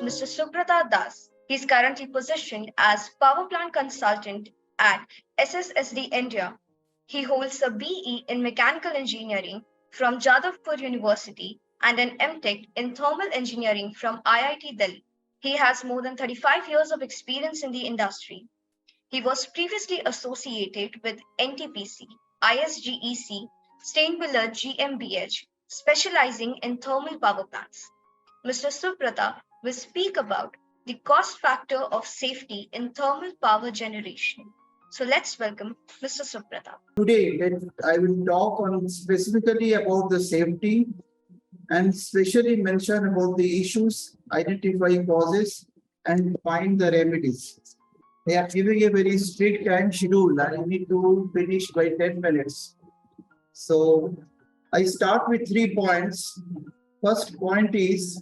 Mr. Subrata Das. He is currently positioned as Power Plant Consultant at SSSD India. He holds a BE in Mechanical Engineering from Jadavpur University and an M.Tech in Thermal Engineering from IIT-Delhi. He has more than 35 years of experience in the industry. He was previously associated with NTPC, ISGEC, Stainmuller GMBH, specializing in thermal power plants. Mr. Subrata will speak about the cost factor of safety in thermal power generation. So let's welcome Mr. Subrata. Today, I will talk on specifically about the safety and especially mention about the issues, identify causes, and find the remedies. They are giving a very strict time schedule. I need to finish by 10 minutes. So I start with 3 points. First point is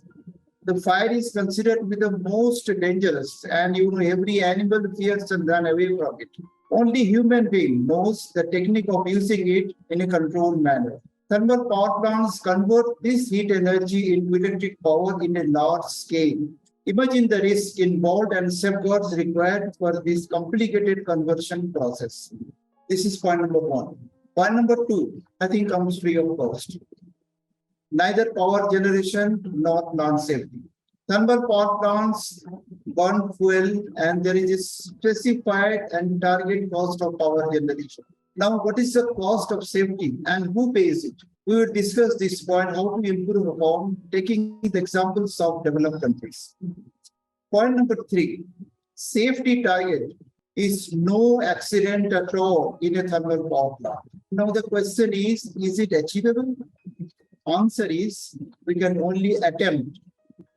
the fire is considered to be the most dangerous, and every animal fears and run away from it. Only human being knows the technique of using it in a controlled manner. Thermal power plants convert this heat energy into electric power in a large scale. Imagine the risk involved and safeguards required for this complicated conversion process. This is point number 1. Point number 2, nothing comes free of cost. Neither power generation nor non-safety. Thermal power plants burn fuel and there is a specified and target cost of power generation. Now, what is the cost of safety and who pays it? We will discuss this point, how to improve upon, taking the examples of developed countries. Point number 3, safety target is no accident at all in a thermal power plant. Now the question is it achievable? Answer is, we can only attempt,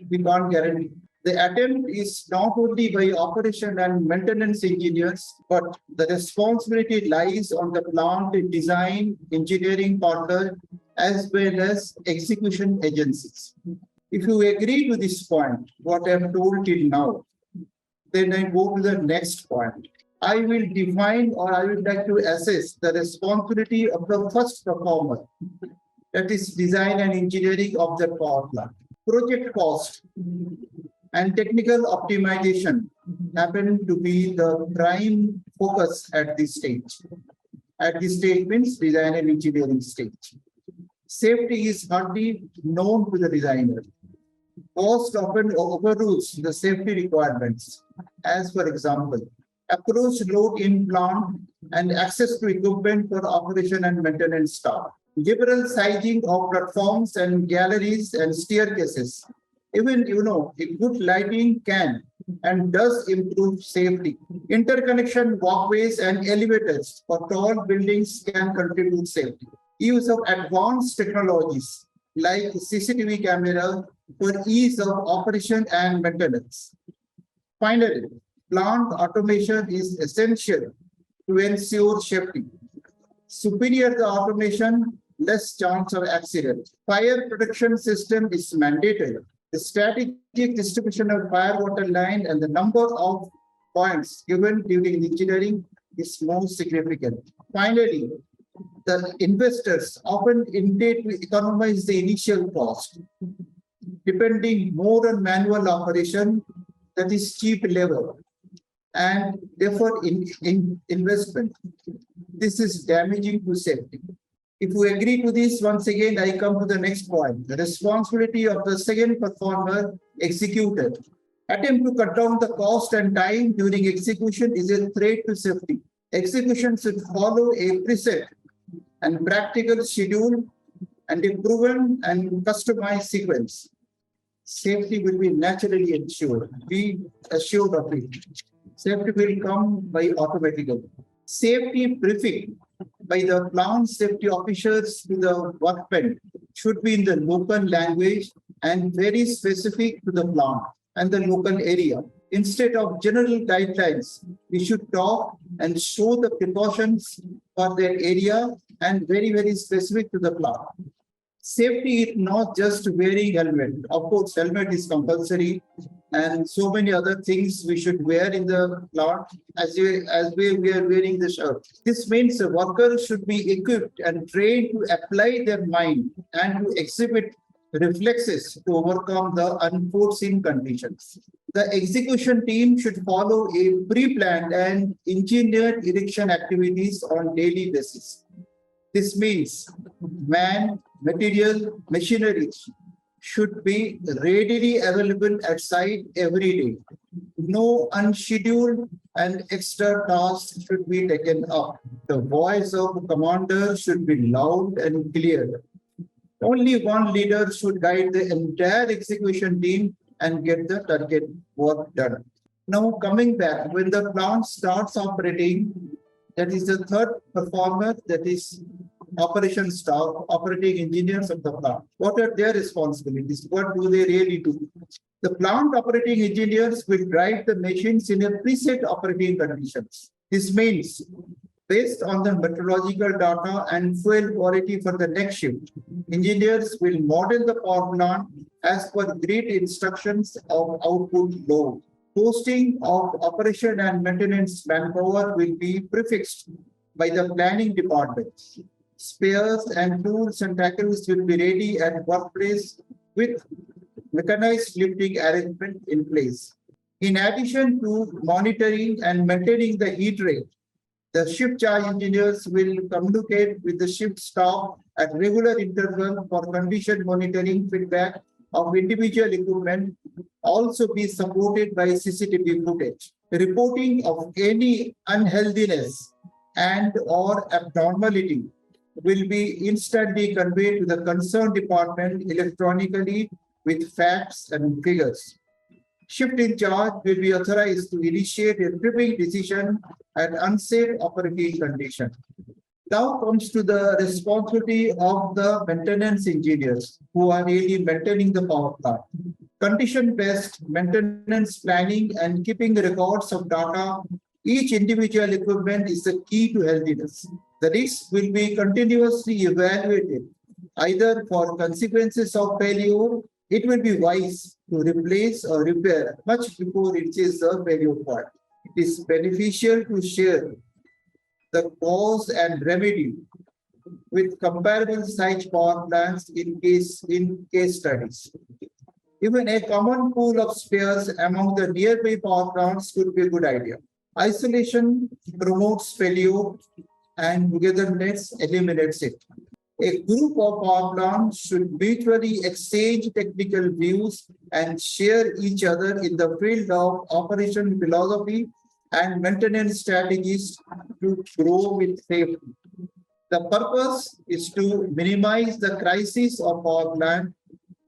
we can't guarantee. The attempt is not only by operation and maintenance engineers, but the responsibility lies on the plant design, engineering partner, as well as execution agencies. If you agree to this point, what I have told till now, then I go to the next point. I will define or I would like to assess the responsibility of the first performer, that is design and engineering of the power plant. Project cost and technical optimization happen to be the prime focus at this stage. At this stage means design and engineering stage. Safety is hardly known to the designer. Cost often overrules the safety requirements. As for example, approach load in plant and access to equipment for operation and maintenance staff. Liberal sizing of platforms and galleries and staircases. Even, a good lighting can and does improve safety. Interconnection walkways and elevators for tall buildings can contribute safety. Use of advanced technologies like CCTV camera for ease of operation and maintenance. Finally, plant automation is essential to ensure safety. Superior the automation, less chance of accident. Fire protection system is mandatory. The strategic distribution of fire water line and the number of points given during engineering is most significant. Finally, the investors often intend to economize the initial cost, depending more on manual operation, that is cheap labor, and therefore investment. This is damaging to safety. If we agree to this, once again, I come to the next point. The responsibility of the second performer, executor. Attempt to cut down the cost and time during execution is a threat to safety. Execution should follow a preset and practical schedule and a proven and customized sequence. Safety will be naturally ensured. Be assured of it. Safety will come by automatically. Safety briefing by the plant safety officers to the workmen should be in the local language and very specific to the plant and the local area. Instead of general guidelines, we should talk and show the precautions for their area and very, very specific to the plant. Safety is not just wearing helmet. Of course, helmet is compulsory and so many other things we should wear in the plant as we are wearing the shirt. This means the workers should be equipped and trained to apply their mind and to exhibit reflexes to overcome the unforeseen conditions. The execution team should follow a pre-planned and engineered erection activities on daily basis. This means man, material, machinery should be readily available at site every day. No unscheduled and extra tasks should be taken up. The voice of commander should be loud and clear. Only one leader should guide the entire execution team and get the target work done. Now coming back, when the plant starts operating, that is the third performer, that is operation staff, operating engineers of the plant. What are their responsibilities? What do they really do? The plant operating engineers will drive the machines in a preset operating conditions. This means based on the meteorological data and fuel quality for the next shift, engineers will model the power plant as per grid instructions of output load. Posting of operation and maintenance manpower will be prefixed by the planning department. Spares and tools and tackles will be ready at workplace with mechanized lifting arrangement in place. In addition to monitoring and maintaining the heat rate, the shift charge engineers will communicate with the shift staff at regular intervals for condition monitoring feedback of individual equipment, also be supported by CCTV footage. Reporting of any unhealthiness and or abnormality will be instantly conveyed to the concerned department electronically with facts and figures. Shift in charge will be authorized to initiate a tripping decision at unsafe operating condition. Now comes to the responsibility of the maintenance engineers who are really maintaining the power plant. Condition-based maintenance planning and keeping records of data, each individual equipment is the key to healthiness. The risk will be continuously evaluated, either for consequences of failure. It will be wise to replace or repair much before it is the failure point. It is beneficial to share the cause and remedy with comparable size power plants in case studies. Even a common pool of spares among the nearby power plants could be a good idea. Isolation promotes failure and togetherness eliminates it. A group of power plants should mutually exchange technical views and share each other in the field of operation philosophy and maintenance strategies to grow with safety. The purpose is to minimize the crisis of power plant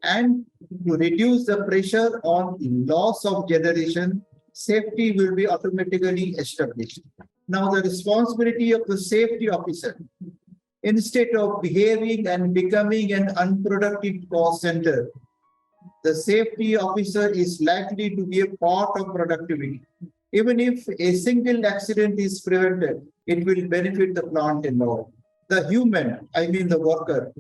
and to reduce the pressure on loss of generation. Safety will be automatically established. Now the responsibility of the safety officer. Instead of behaving and becoming an unproductive cost center, the safety officer is likely to be a part of productivity. Even if a single accident is prevented, it will benefit the plant involved. The human, I mean the worker,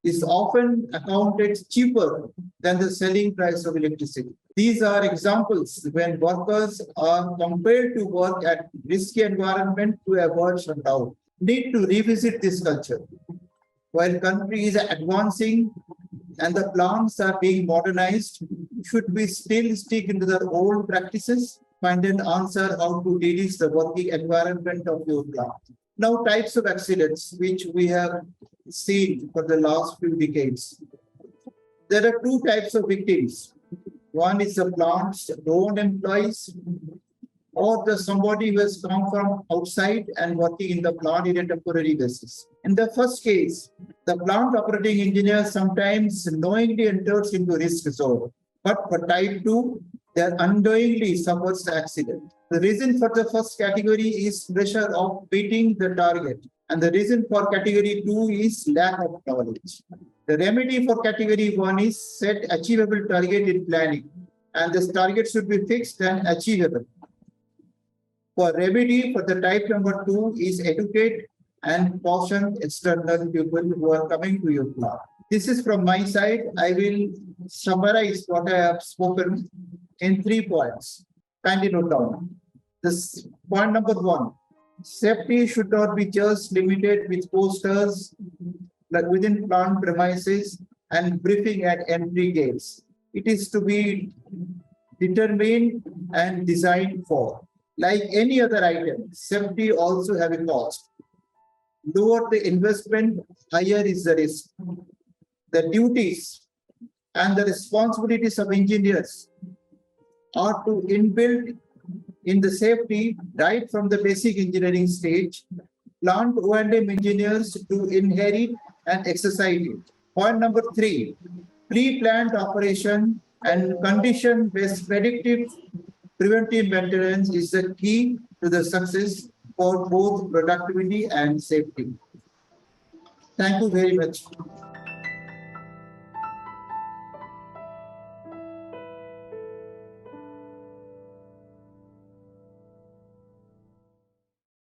is often accounted cheaper than the selling price of electricity. These are examples when workers are compelled to work at risky environment to avoid shutdown. Need to revisit this culture. While country is advancing and the plants are being modernized, should we still stick into their old practices? Find an answer how to reduce the working environment of your plant. Now, types of accidents which we have seen for the last few decades. There are two types of victims. One is the plant's own employees, or the somebody who has come from outside and working in the plant in a temporary basis. In the first case, the plant operating engineer sometimes knowingly enters into risk zone. But for type 2, they unknowingly suffers the accident. The reason for the first category is pressure of beating the target. And the reason for category 2 is lack of knowledge. The remedy for category 1 is set achievable target in planning. And this target should be fixed and achievable. For remedy for the type number 2 is educate and caution external people who are coming to your plant. This is from my side. I will summarize what I have spoken in 3 points. Kindly note down. This point number 1. Safety should not be just limited with posters like within plant premises and briefing at entry gates. It is to be determined and designed for. Like any other item, safety also have a cost. Lower the investment, higher is the risk. The duties and the responsibilities of engineers are to inbuild in the safety right from the basic engineering stage. Plant O&M engineers to inherit and exercise it. Point number 3, pre-plant operation and condition-based predictive preventive maintenance is the key to the success for both productivity and safety. Thank you very much.